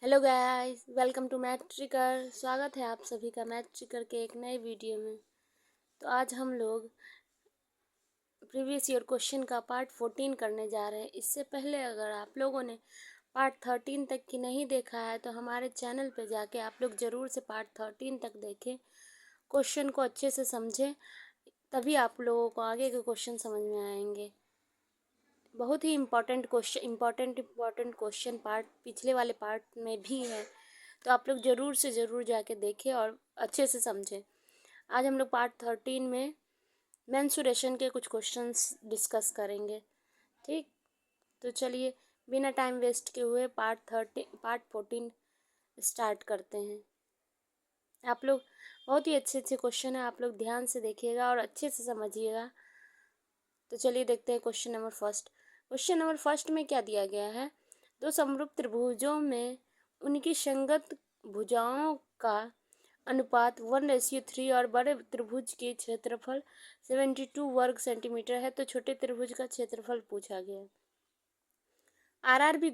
Hello guys, welcome to Math Tricker. स्वागत है आप सभी का मैथ ट्रिकर के एक नए वीडियो में। तो आज हम लोग प्रीवियस ईयर क्वेश्चन का पार्ट 14 करने जा रहे हैं। इससे पहले अगर आप लोगों ने पार्ट 13 तक की नहीं देखा है तो हमारे चैनल पे जाके आप लोग ज़रूर से पार्ट 13 तक देखें, क्वेश्चन को अच्छे से समझें, तभी आप लोगों को आगे के क्वेश्चन समझ में आएंगे। बहुत ही इम्पोर्टेंट क्वेश्चन पार्ट पिछले वाले पार्ट में भी है, तो आप लोग ज़रूर से ज़रूर जाके देखें और अच्छे से समझें। आज हम लोग पार्ट 13 में मेंसुरेशन के कुछ क्वेश्चंस डिस्कस करेंगे। ठीक, तो चलिए बिना टाइम वेस्ट के हुए पार्ट 14 स्टार्ट करते हैं। आप लोग बहुत ही अच्छे अच्छे क्वेश्चन है, आप लोग ध्यान से देखिएगा और अच्छे से समझिएगा। तो चलिए देखते हैं question number first. Question number first में क्या दिया गया है? दो समरूप त्रिभुजों में उनकी संगत भुजाओं का अनुपात 1:3 और बड़े त्रिभुज के क्षेत्रफल 72 वर्ग सेंटीमीटर है, तो छोटे त्रिभुज का क्षेत्रफल पूछा गया। आरआरबी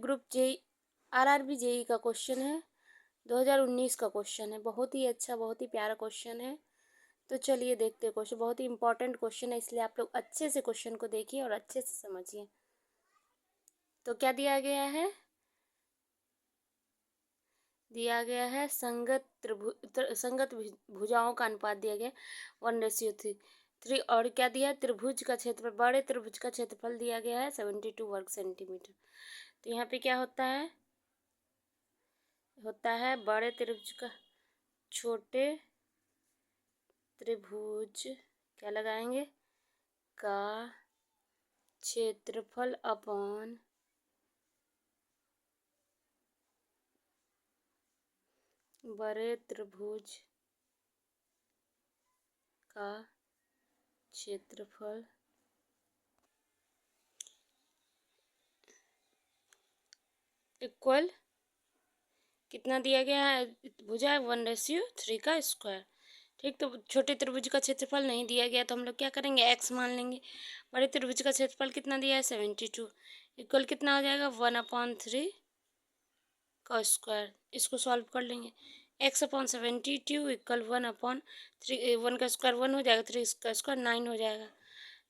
जेई का क्वेश्चन है, 2019 का क्वेश्चन है। बहुत ही अच्छा, बहुत ही प्यारा क्वेश्चन है। तो चलिए देखते हैं क्वेश्चन। बहुत ही इंपॉर्टेंट क्वेश्चन है, इसलिए आप लोग अच्छे से क्वेश्चन को देखिए और अच्छे से समझिए। तो क्या दिया गया है? संगत भुजाओं का अनुपात दिया गया 1:3। और क्या दिया? त्रिभुज का क्षेत्रफल, बड़े त्रिभुज का क्षेत्रफल दिया गया है 72 वर्ग सेंटीमीटर। तो यहाँ पे क्या होता है बड़े त्रिभुज का छोटे त्रिभुज क्या लगाएंगे का क्षेत्रफल अपॉन बड़े त्रिभुज का क्षेत्रफल इक्वल कितना दिया गया है? भुजा 1:3 का स्क्वायर। ठीक, तो छोटे त्रिभुज का क्षेत्रफल नहीं दिया गया तो हम लोग क्या करेंगे? x मान लेंगे। बड़े त्रिभुज का क्षेत्रफल कितना दिया है? 72 इक्वल कितना हो जाएगा? 1/3 का स्क्वायर। इसको सॉल्व कर लेंगे। x/72 equal 1/3। 1 का स्क्वायर 1 हो जाएगा, 3 का स्क्वायर 9 हो जाएगा।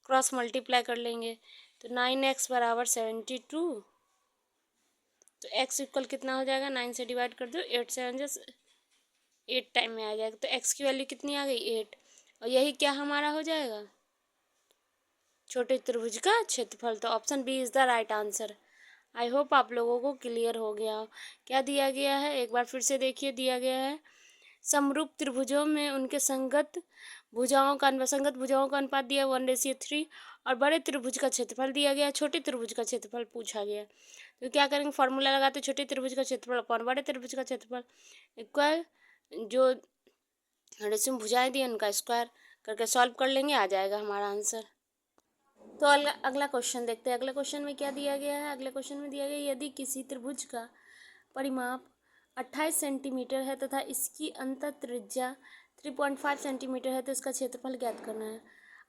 क्रॉस मल्टीप्लाई कर लेंगे तो 9x बराबर 72। तो x इक्वल कितना हो जाएगा? 9 से डिवाइड कर दो, 8 7 जैसे 8 टाइम में आ जाएगा। तो x की वैल्यू कितनी आ गई? 8। और यही क्या हमारा हो जाएगा? छोटे त्रिभुज का क्षेत्रफल। तो option B is the right answer. I hope आप लोगों को क्लियर हो गया हो। क्या दिया गया है एक बार फिर से देखिए। दिया गया है समरूप त्रिभुजों में उनके संगत भुजाओं का अनुपात दिया 1:3 और बड़े त्रिभुज का क्षेत्रफल दिया गया, छोटे त्रिभुज का क्षेत्रफल पूछा गया। तो क्या करेंगे? फॉर्मूला लगाते छोटे त्रिभुज का क्षेत्रफल अपॉन बड़े त्रिभुज का क्षेत्रफल इक्वल जो रेशियो भुजाएं दी उनका स्क्वायर करके सॉल्व कर लेंगे, आ जाएगा हमारा आंसर। तो अगला क्वेश्चन देखते हैं। अगले क्वेश्चन में क्या दिया गया है? अगले क्वेश्चन में दिया गया यदि किसी त्रिभुज का परिमाप 28 सेंटीमीटर है तथा इसकी अंतः त्रिज्या 3.5 सेंटीमीटर है तो इसका क्षेत्रफल ज्ञात करना है।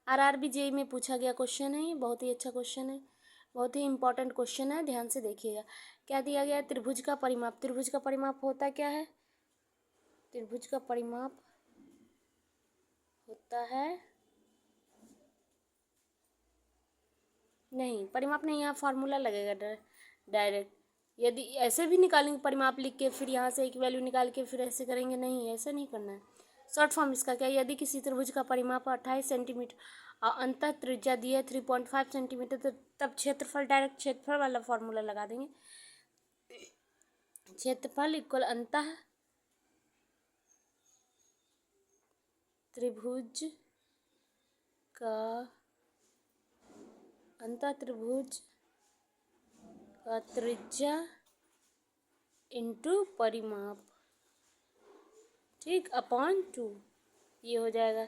आरआरबी जेई में पूछा गया क्वेश्चन है। ये बहुत ही अच्छा क्वेश्चन है, बहुत ही इंपॉर्टेंट क्वेश्चन है, ध्यान से देखिएगा। क्या दिया गया है? त्रिभुज का परिमाप। त्रिभुज का परिमाप होता क्या है? त्रिभुज का परिमाप होता है, नहीं परिमाप नहीं, यहाँ फार्मूला लगेगा डायरेक्ट। यदि ऐसे भी निकालेंगे परिमाप लिख के, फिर यहाँ से एक वैल्यू निकाल के फिर ऐसे करेंगे, नहीं ऐसा नहीं करना है। शॉर्ट फॉर्म इसका क्या? यदि किसी त्रिभुज का परिमाप 28 सेंटीमीटर और अंतः त्रिज्या दी है 3.5 सेंटीमीटर, तो तब क्षेत्रफल डायरेक्ट क्षेत्रफल वाला फार्मूला लगा देंगे। क्षेत्रफल इक्वल अंतः त्रिभुज का त्रिज्या इंटू परिमाप, ठीक, अपॉन 2 ये हो जाएगा।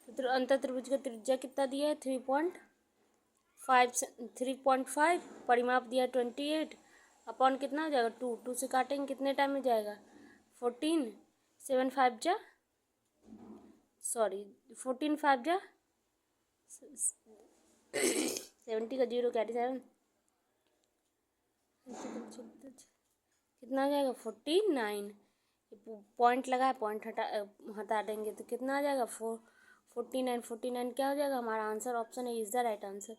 तो अंतः त्रिभुज का त्रिज्या कितना दिया है? 3.5 परिमाप दिया 28 अपॉन कितना हो जाएगा? 2 से काटेंगे कितने टाइम में जाएगा? 14 7 5 जा 14 5 जा 70 का 0 47 कितना आ जाएगा 49। पॉइंट लगा है, पॉइंट हटा देंगे तो कितना आ जाएगा 49। 49 क्या हो जाएगा हमारा answer? Option A is the right answer.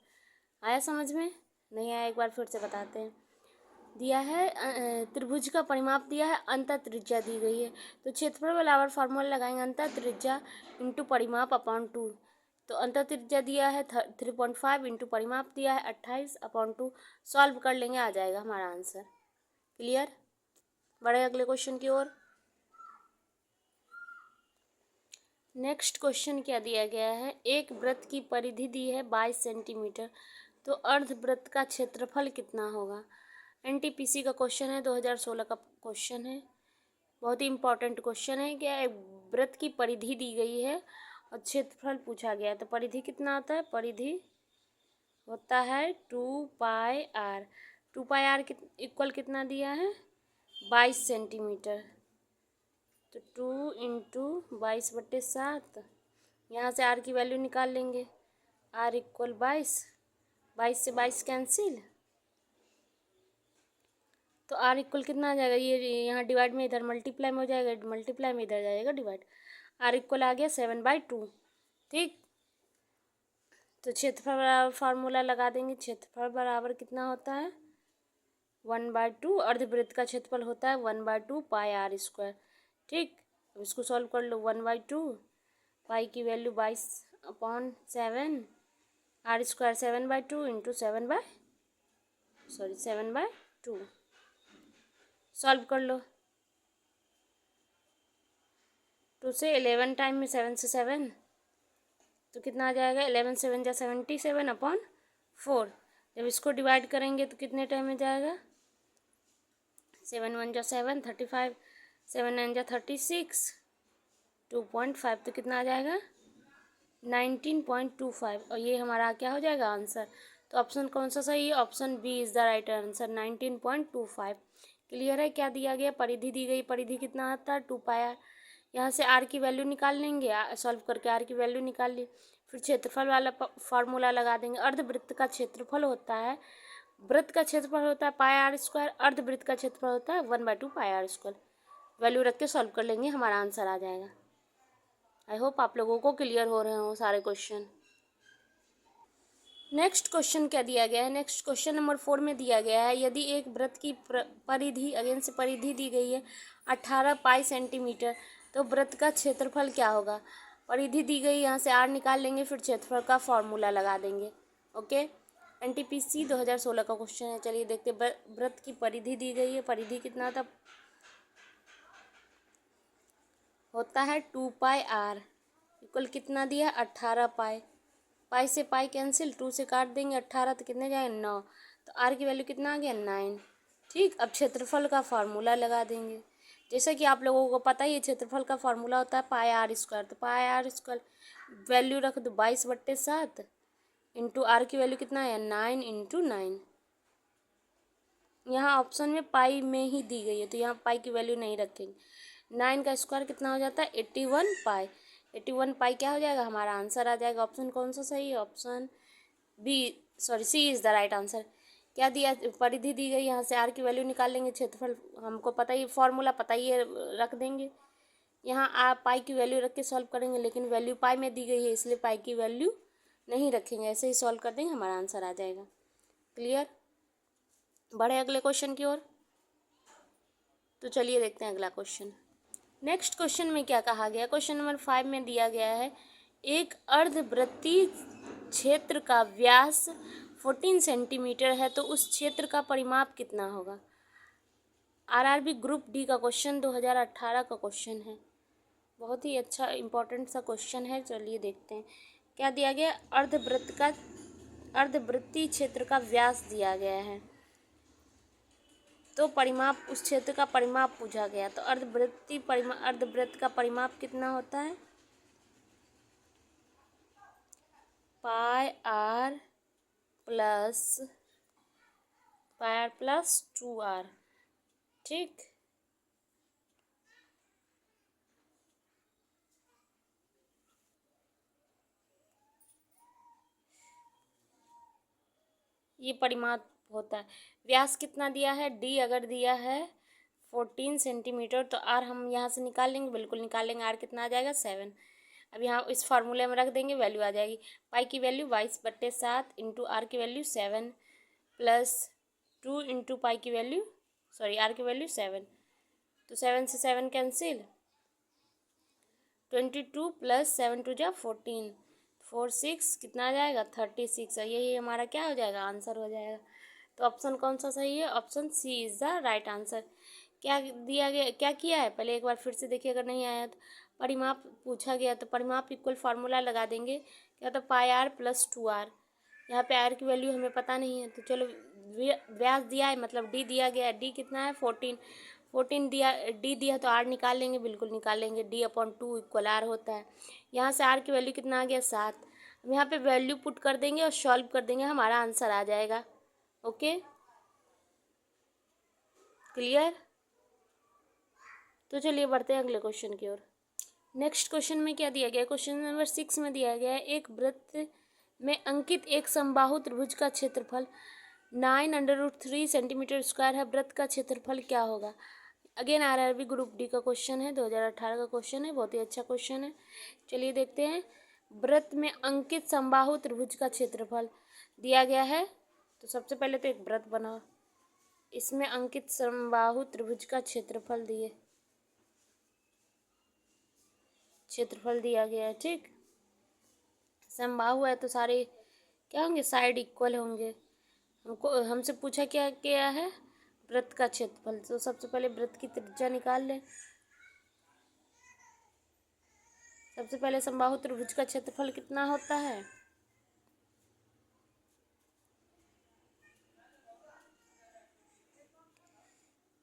आया समझ में? नहीं आया एक बार फिर से बताते हैं। दिया है त्रिभुज का परिमाप दिया है, अंतः त्रिज्या दी गई है। तो क्षेत्रफल बराबर फार्मूला लगाएंगे, अंतः त्रिज्या इंटू परिमाप अपॉन 2। तो अंतः त्रिज्या दिया है 3.5 इंटू परिमाप दिया है 28 अपॉन 2। सॉल्व कर लेंगे, आ जाएगा हमारा आंसर। क्लियर? बढ़े अगले क्वेश्चन की ओर। नेक्स्ट क्वेश्चन क्या दिया गया है? एक वृत्त की परिधि दी है 22 सेंटीमीटर, तो अर्धवृत्त का क्षेत्रफल कितना होगा? एनटीपीसी का क्वेश्चन है, 2016 का क्वेश्चन है। बहुत ही इंपॉर्टेंट क्वेश्चन है। क्या एक वृत्त की परिधि दी गई है और क्षेत्रफल पूछा गया है, तो परिधि कितना होता है? परिधि होता है 2πr। 2πr इक्वल कितना दिया है? 22 सेंटीमीटर। तो 2 इंटू 22/7। यहाँ से आर की वैल्यू निकाल लेंगे। Are equal 22। 22 से 22 कैंसिल, तो आर इक्वल कितना आ जाएगा? ये यहाँ डिवाइड में इधर मल्टीप्लाई में हो जाएगा, मल्टीप्लाई में इधर जाएगा डिवाइड। आर इक्वल आ गया 7/2। ठीक, तो क्षेत्रफल बराबर फार्मूला लगा देंगे। क्षेत्रफल बराबर कितना होता है? 1/2। अर्धवृत्त का क्षेत्रफल होता है 1/2 पाई आर स्क्वायर। ठीक, अब इसको सॉल्व कर लो। 1/2 पाई की value 22/7, R square 7/2 into 7/2। Solve कर लो। 2 से 11 टाइम में 7 से 7, तो कितना आ जाएगा? 11 7 जा 77/4। जब इसको डिवाइड करेंगे तो कितने टाइम में जाएगा? 7 1 जा 7, 35, 7 9 जा 36, 2.5, तो कितना आ जाएगा? 19.25। और ये हमारा क्या हो जाएगा आंसर? तो ऑप्शन कौन सा सही है? Option B is the right answer, 19.25। Clear है? क्या दिया गया? परिधि दी गई। परिधि कितना आता है? 2πr। यहाँ से आर की वैल्यू निकाल लेंगे, सॉल्व करके आर की वैल्यू निकाल ली। फिर क्षेत्रफल वाला फार्मूला लगा देंगे। अर्धवृत्त का क्षेत्रफल होता है, वृत्त का क्षेत्रफल होता है पाई आर स्क्वायर, अर्धवृत्त का क्षेत्रफल होता है 1/2 पाई आर स्क्वायर। वैल्यू रख के सॉल्व कर लेंगे, हमारा आंसर आ जाएगा। आई होप आप लोगों को क्लियर हो रहे हो सारे क्वेश्चन। नेक्स्ट क्वेश्चन क्या दिया गया है? नेक्स्ट क्वेश्चन नंबर 4 में दिया गया है, यदि एक वृत्त की परिधि, अगेन से परिधि दी गई है 18 पाई सेंटीमीटर, तो वृत्त का क्षेत्रफल क्या होगा? परिधि दी गई, यहाँ से आर निकाल लेंगे, फिर क्षेत्रफल का फॉर्मूला लगा देंगे। ओके, एनटीपीसी 2016 का क्वेश्चन है। चलिए देखते हैं। वृत्त की परिधि दी गई है, परिधि कितना था? होता है 2πr इक्वल कितना दिया? 18 पाई। पाई से पाई कैंसिल, 2 से काट देंगे 18, तो कितने जाएंगे? 9। तो आर की वैल्यू कितना आ गया? 9। ठीक, अब क्षेत्रफल का फार्मूला लगा देंगे। जैसा कि आप लोगों को पता ही है, क्षेत्रफल का फार्मूला होता है पाई आर स्क्वायर। तो पाई आर स्क्वायर वैल्यू रख दो 22/7 इंटू आर की वैल्यू कितना है? 9 इंटू 9। यहाँ ऑप्शन में पाई में ही दी गई है, तो यहाँ पाई की वैल्यू नहीं रखेंगे। 9 का स्क्वायर कितना हो जाता है? 81 पाई। 81 पाई क्या हो जाएगा? हमारा आंसर आ जाएगा। ऑप्शन कौन सा सही है? Option B, sorry C is the right answer. क्या दिया? परिधि दी गई, यहाँ से आर की वैल्यू निकाल लेंगे। क्षेत्रफल हमको पता ही, फॉर्मूला पता ही है, रख देंगे। यहाँ आप पाई की वैल्यू रख के सॉल्व करेंगे, लेकिन वैल्यू पाई में दी गई है, इसलिए पाई की वैल्यू नहीं रखेंगे, ऐसे ही सॉल्व कर देंगे, हमारा आंसर आ जाएगा। क्लियर? बढ़े अगले क्वेश्चन की ओर। तो चलिए देखते हैं अगला क्वेश्चन। नेक्स्ट क्वेश्चन में क्या कहा गया? क्वेश्चन नंबर 5 में दिया गया है, एक अर्धवृत्तीय क्षेत्र का व्यास 14 सेंटीमीटर है, तो उस क्षेत्र का परिमाप कितना होगा? आरआरबी ग्रुप डी का क्वेश्चन 2018 का क्वेश्चन है। बहुत ही अच्छा इंपॉर्टेंट सा क्वेश्चन है। चलिए देखते हैं क्या दिया गया। अर्धवृत्तीय क्षेत्र का व्यास दिया गया है, तो परिमाप, उस क्षेत्र का परिमाप पूछा गया। तो अर्धवृत्त का परिमाप कितना होता है? पाई आर प्लस 2r। ठीक, ये परिमाप होता है। व्यास कितना दिया है? d अगर दिया है 14 सेंटीमीटर, तो आर हम यहाँ से निकाल लेंगे, बिल्कुल निकाल लेंगे। आर कितना आ जाएगा 7। अब यहाँ इस फार्मूले में रख देंगे, वैल्यू आ जाएगी पाई की वैल्यू 22/7 इंटू आर की वैल्यू 7 प्लस 2 इंटू पाई की वैल्यू आर की वैल्यू 7। तो 7 से 7 कैंसिल, 22 प्लस 7 टू जा 14, 4 6 कितना आ जाएगा 36। और यही हमारा क्या हो जाएगा, आंसर हो जाएगा। तो ऑप्शन कौन सा सही है, option C is the right answer. क्या दिया गया, क्या किया है, पहले एक बार फिर से देखिए, अगर नहीं आया तो परिमाप पूछा गया, तो परिमाप इक्वल फार्मूला लगा देंगे, क्या होता है पाई आर प्लस 2r। यहाँ पे आर की वैल्यू हमें पता नहीं है, तो चलो व्यास दिया है, मतलब डी दिया गया है, डी कितना है 14 दिया, डी दिया तो आर निकाल लेंगे, बिल्कुल निकाल लेंगे। d/2 इक्वल आर होता है। यहाँ से आर की वैल्यू कितना आ गया 7। अब यहाँ पे वैल्यू पुट कर देंगे और सॉल्व कर देंगे, हमारा आंसर आ जाएगा। Okay, clear. तो चलिए बढ़ते हैं अगले क्वेश्चन की ओर। नेक्स्ट क्वेश्चन में क्या दिया गया है, क्वेश्चन नंबर 6 में दिया गया है एक वृत्त में अंकित एक समबाहु त्रिभुज का क्षेत्रफल 9√3 सेंटीमीटर स्क्वायर है, वृत्त का क्षेत्रफल क्या होगा। अगेन आरआरबी ग्रुप डी का क्वेश्चन है, 2018 का क्वेश्चन है, बहुत ही अच्छा क्वेश्चन है। चलिए देखते हैं, वृत्त में अंकित समबाहु त्रिभुज का क्षेत्रफल दिया गया है। तो सबसे पहले तो एक वृत्त बनाओ, इसमें अंकित समबाहु त्रिभुज का क्षेत्रफल दिया गया है। ठीक, समबाहु है तो सारे क्या होंगे, साइड इक्वल होंगे। हमसे पूछा क्या क्या है, वृत्त का क्षेत्रफल। तो सबसे पहले वृत्त की त्रिज्या निकाल लें। सबसे पहले समबाहु त्रिभुज का क्षेत्रफल कितना होता है,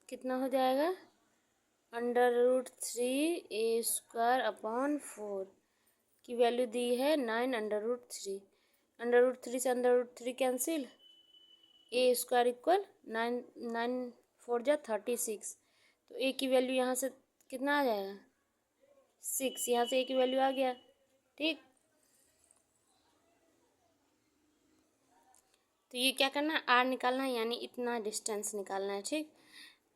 कितना हो जाएगा, √3a² की वैल्यू दी है 9√3। √3 से √3 कैंसिल, a² इक्वल 9 4 36। तो a की वैल्यू यहाँ से कितना आ जाएगा 6, यहाँ से a की वैल्यू आ गया। ठीक, तो ये क्या करना है, r निकालना है, यानी इतना डिस्टेंस निकालना है। ठीक,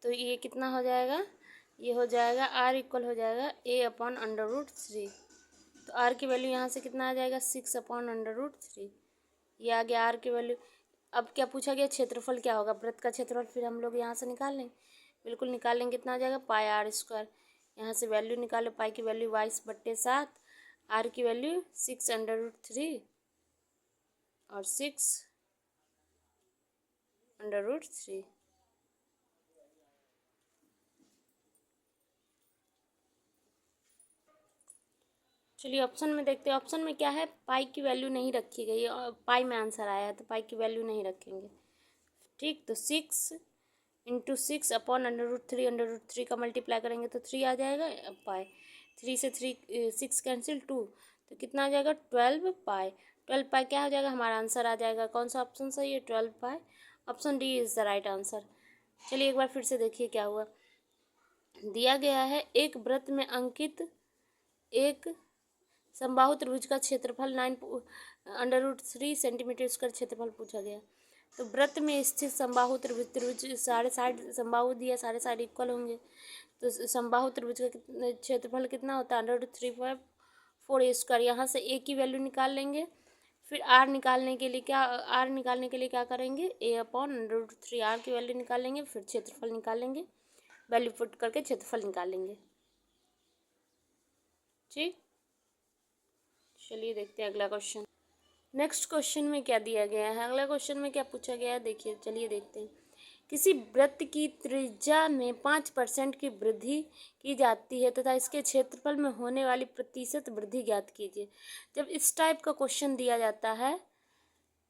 तो ये कितना हो जाएगा, ये हो जाएगा r इक्वल हो जाएगा a/√3। तो r की वैल्यू यहाँ से कितना आ जाएगा 6/√3। ये आ गया r की वैल्यू। अब क्या पूछा गया, क्षेत्रफल क्या होगा, वृत्त का क्षेत्रफल फिर हम लोग यहाँ से निकाल लेंगे, बिल्कुल निकाल लेंगे। कितना आ जाएगा पाई r²। यहाँ से वैल्यू निकालो, पाई की वैल्यू 22/7, r की वैल्यू 6√3 और 6√3। चलिए ऑप्शन में देखते हैं, ऑप्शन में क्या है, पाई की वैल्यू नहीं रखी गई है, और पाई में आंसर आया है तो पाई की वैल्यू नहीं रखेंगे। ठीक, तो 6 × 6/√3, √3 का मल्टीप्लाई करेंगे तो 3 आ जाएगा। अब पाई 3 से 6 कैंसिल 2, तो कितना आ जाएगा 12 पाई। 12 पाई क्या हो जाएगा, हमारा आंसर आ जाएगा। कौन सा ऑप्शन सही है, 12 pi. Option D is the right answer. चलिए एक बार फिर से देखिए क्या हुआ। दिया गया है एक वृत्त में अंकित एक समबाहु त्रिभुज का क्षेत्रफल 9√3 सेंटीमीटर स्क्वायर क्षेत्रफल पूछा गया। तो वृत्त में स्थित समबाहु त्रिभुज सारे साइड समबाहु दिया, सारे साइड इक्वल होंगे। तो समबाहु त्रिभुज का क्षेत्रफल कितना होता है, 3/4 यहाँ से a की वैल्यू निकाल लेंगे। फिर r निकालने के लिए क्या करेंगे, a/√3 r की वैल्यू निकाल लेंगे, फिर क्षेत्रफल निकाल लेंगे, वैल्यू पुट करके क्षेत्रफल निकाल लेंगे। ठीक, चलिए देखते हैं अगला क्वेश्चन। नेक्स्ट क्वेश्चन में क्या दिया गया है, अगला क्वेश्चन में क्या पूछा गया है, देखिए चलिए देखते हैं। किसी वृत्त की त्रिज्या में 5% की वृद्धि की जाती है तथा इसके क्षेत्रफल में होने वाली प्रतिशत वृद्धि ज्ञात कीजिए। जब इस टाइप का क्वेश्चन दिया जाता है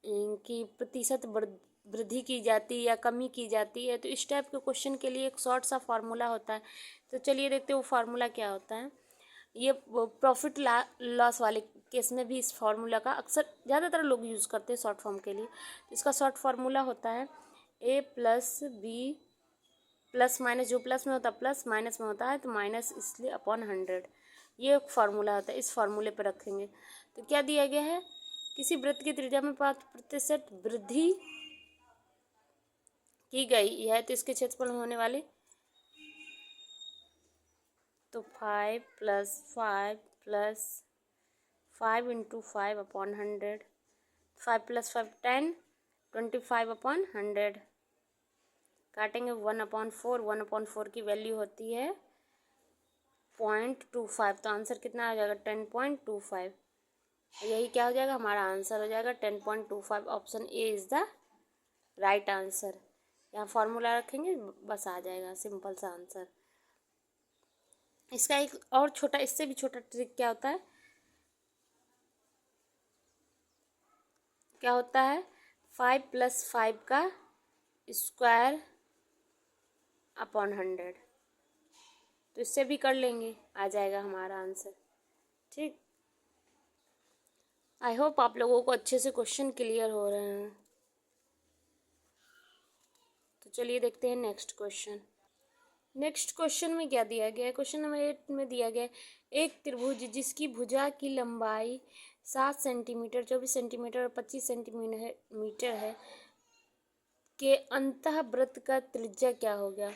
कि प्रतिशत वृद्धि की जाती है या कमी की जाती है, तो इस टाइप के क्वेश्चन के लिए एक शॉर्ट सा फार्मूला होता है। तो चलिए देखते हैं वो फार्मूला क्या होता है। ये प्रॉफिट लॉस वाले केस में भी इस फार्मूला का अक्सर ज़्यादातर लोग यूज़ करते हैं शॉर्ट फॉर्म के लिए। तो इसका शॉर्ट फार्मूला होता है a+b प्लस माइनस, जो प्लस में होता है प्लस, माइनस में होता है तो माइनस, इसलिए /100। ये एक फार्मूला होता है, इस फार्मूले पर रखेंगे। तो क्या दिया गया है, किसी वृत्त की त्रिज्या में 5% वृद्धि की गई है तो इसके क्षेत्रफल में होने वाली तो 5 + 5 + 5 × 5/100, 5 + 5 10, 25/100 काटेंगे 1/4, 1/4 की वैल्यू होती है 0.25, तो आंसर कितना आ जाएगा 10.25। यही क्या हो जाएगा हमारा आंसर हो जाएगा 10.25। Option A is the right answer. यहाँ फॉर्मूला रखेंगे बस आ जाएगा सिंपल सा आंसर। इसका एक और छोटा, इससे भी छोटा ट्रिक क्या होता है, क्या होता है 5 + 5 का स्क्वायर अपॉन 100, तो इससे भी कर लेंगे, आ जाएगा हमारा आंसर। ठीक, आई होप आप लोगों को अच्छे से क्वेश्चन क्लियर हो रहे हैं। तो चलिए देखते हैं नेक्स्ट क्वेश्चन। नेक्स्ट क्वेश्चन में क्या दिया गया है, क्वेश्चन नंबर 8 में दिया गया है एक त्रिभुज जिसकी भुजा की लंबाई 7 सेंटीमीटर, 24 सेंटीमीटर और 25 सेंटीमीटर है के अंतःवृत्त का त्रिज्या क्या हो गया।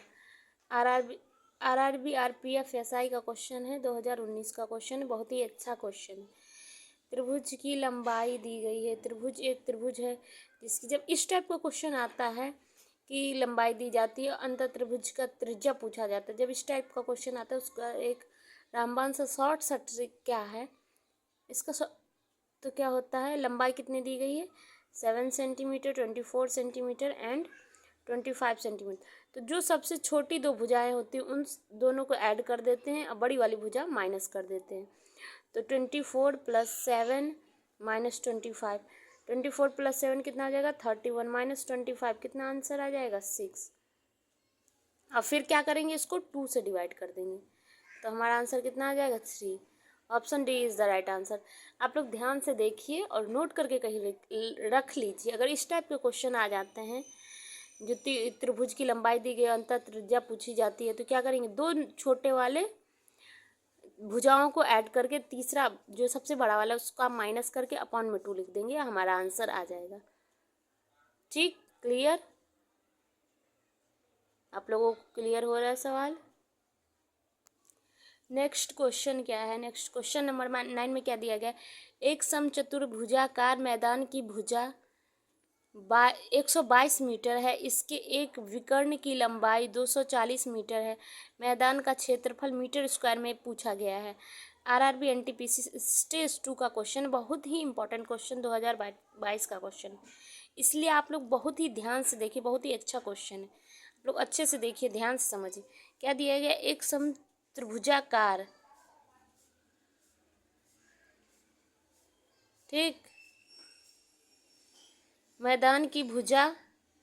आरआरबी आरपीएफ एसआई का क्वेश्चन है, 2019 का क्वेश्चन है, बहुत ही अच्छा क्वेश्चन है। त्रिभुज की लंबाई दी गई है, त्रिभुज एक त्रिभुज है जिसकी, जब इस टाइप का क्वेश्चन आता है कि लंबाई दी जाती है, अंत त्रिभुज का त्रिज्या पूछा जाता है, जब इस टाइप का क्वेश्चन आता है उसका एक रामबाण सा शॉर्ट सा ट्रिक क्या है इसका, तो क्या होता है, लंबाई कितनी दी गई है 7 सेंटीमीटर, 24 सेंटीमीटर एंड 25 सेंटीमीटर। तो जो सबसे छोटी दो भुजाएं होती हैं उन दोनों को ऐड कर देते हैं और बड़ी वाली भुजा माइनस कर देते हैं। तो 24 + 7 - 25, 24 + 7 कितना आ जाएगा 31 - 25 कितना आंसर आ जाएगा 6। अब फिर क्या करेंगे, इसको 2 से डिवाइड कर देंगे तो हमारा आंसर कितना आ जाएगा 3। Option D is the right answer. आप लोग ध्यान से देखिए और नोट करके कहीं रख लीजिए। अगर इस टाइप के क्वेश्चन आ जाते हैं जो त्रिभुज की लंबाई दी गई अंतः त्रिज्या पूछी जाती है तो क्या करेंगे, दो छोटे वाले भुजाओं को ऐड करके तीसरा जो सबसे बड़ा वाला उसका माइनस करके अपॉन में 2 लिख देंगे, हमारा आंसर आ जाएगा। ठीक, क्लियर, आप लोगों को क्लियर हो रहा है सवाल। नेक्स्ट क्वेश्चन क्या है, नेक्स्ट क्वेश्चन नंबर 9 में क्या दिया गया, एक समचतुर्भुजाकार मैदान की भुजा 122 मीटर है, इसके एक विकर्ण की लंबाई 240 मीटर है, मैदान का क्षेत्रफल मीटर स्क्वायर में पूछा गया है। आरआरबी एनटीपीसी स्टेज 2 का क्वेश्चन, बहुत ही इंपॉर्टेंट क्वेश्चन 2022 का क्वेश्चन, इसलिए आप लोग बहुत ही ध्यान से देखिए, बहुत ही अच्छा क्वेश्चन है, आप लोग अच्छे से देखिए, ध्यान से समझिए। क्या दिया गया, एक समत्रिभुजाकार, ठीक, मैदान की भुजा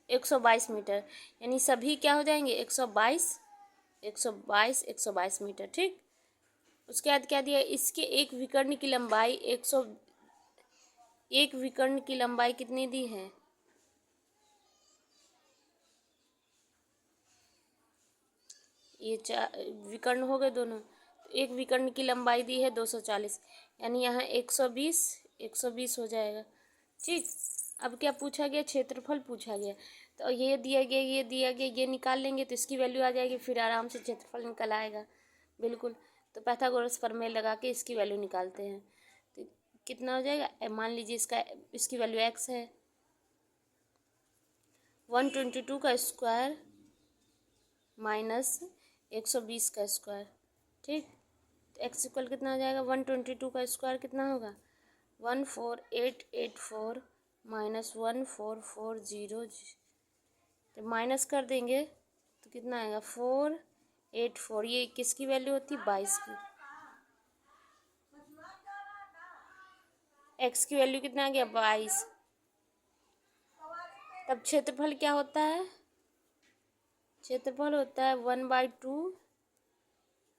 122 मीटर, यानी सभी क्या हो जाएंगे 122 122 122 मीटर। ठीक, उसके बाद क्या दिया, इसके एक विकर्ण की लंबाई 1 विकर्ण की लंबाई कितनी दी है, ये विकर्ण हो गए दोनों, तो एक विकर्ण की लंबाई दी है 240, यानी यहाँ 120 हो जाएगा। ठीक, अब क्या पूछा गया, क्षेत्रफल पूछा गया, तो ये दिया गया ये दिया गया, ये निकाल लेंगे तो इसकी वैल्यू आ जाएगी, फिर आराम से क्षेत्रफल निकल आएगा बिल्कुल। तो पाइथागोरस प्रमेय लगा के इसकी वैल्यू निकालते हैं तो कितना हो जाएगा, मान लीजिए इसकी वैल्यू x है, 122 का स्क्वायर माइनस 120 का स्क्वायर। ठीक, तो एक्स इक्वल कितना हो जाएगा, 122 का स्क्वायर कितना होगा 14884 - 1440, तो माइनस कर देंगे तो कितना आएगा 484, ये किसकी वैल्यू होती है 22 की, एक्स की वैल्यू कितना आ गया 22। तब क्षेत्रफल क्या होता है, क्षेत्रफल होता है 1/2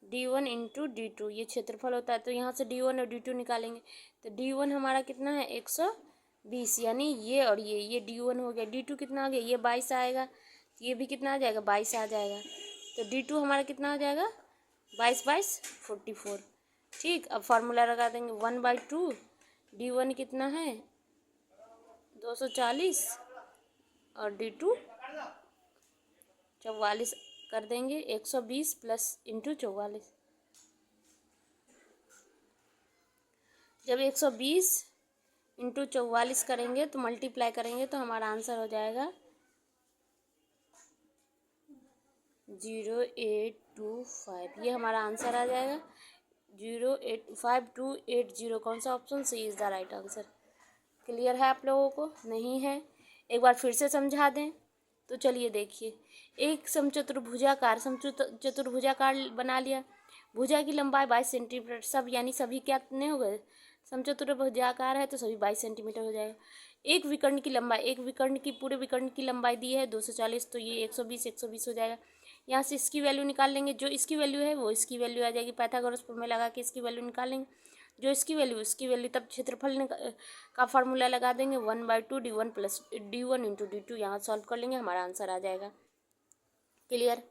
d1 × d2, ये क्षेत्रफल होता है। तो यहाँ से d1 और d2 निकालेंगे तो d1 हमारा कितना है 120, यानी ये और ये d1 हो गया, d2 कितना आ गया, ये 22 आएगा, तो ये भी कितना आ जाएगा 22 आ जाएगा, तो d2 हमारा कितना आ जाएगा 22 × 44। ठीक, अब फार्मूला लगा देंगे 1/2, d1 कितना है 240 और d2 44 कर देंगे, 120 + × 44, जब 120 इंटू 44 करेंगे तो मल्टीप्लाई करेंगे तो हमारा आंसर हो जाएगा 0825। ये हमारा आंसर आ जाएगा 085280। कौन सा option C is the right answer. Clear है आप लोगों को? नहीं है? एक बार फिर से समझा दें तो चलिए देखिए। एक समचतुर्भुजाकार बना लिया। भुजा की लंबाई 22 सेंटीमीटर, सब यानी सभी क्या कितने हो गए? समचतुर्भुजाकार है तो सभी 22 सेंटीमीटर हो जाएगा। एक विकर्ण की लंबाई, एक विकर्ण की पूरे विकर्ण की लंबाई दी है 240, तो ये 120 हो जाएगा। यहाँ से इसकी वैल्यू निकाल लेंगे, जो इसकी वैल्यू है वो इसकी वैल्यू आ जाएगी। पाइथागोरस प्रमेय लगा के इसकी वैल्यू निकालेंगे, जो इसकी वैल्यू, तब क्षेत्रफल का फार्मूला लगा देंगे 1/2 D1 + D1 × D2। यहाँ सॉल्व कर लेंगे, हमारा आंसर आ जाएगा। क्लियर?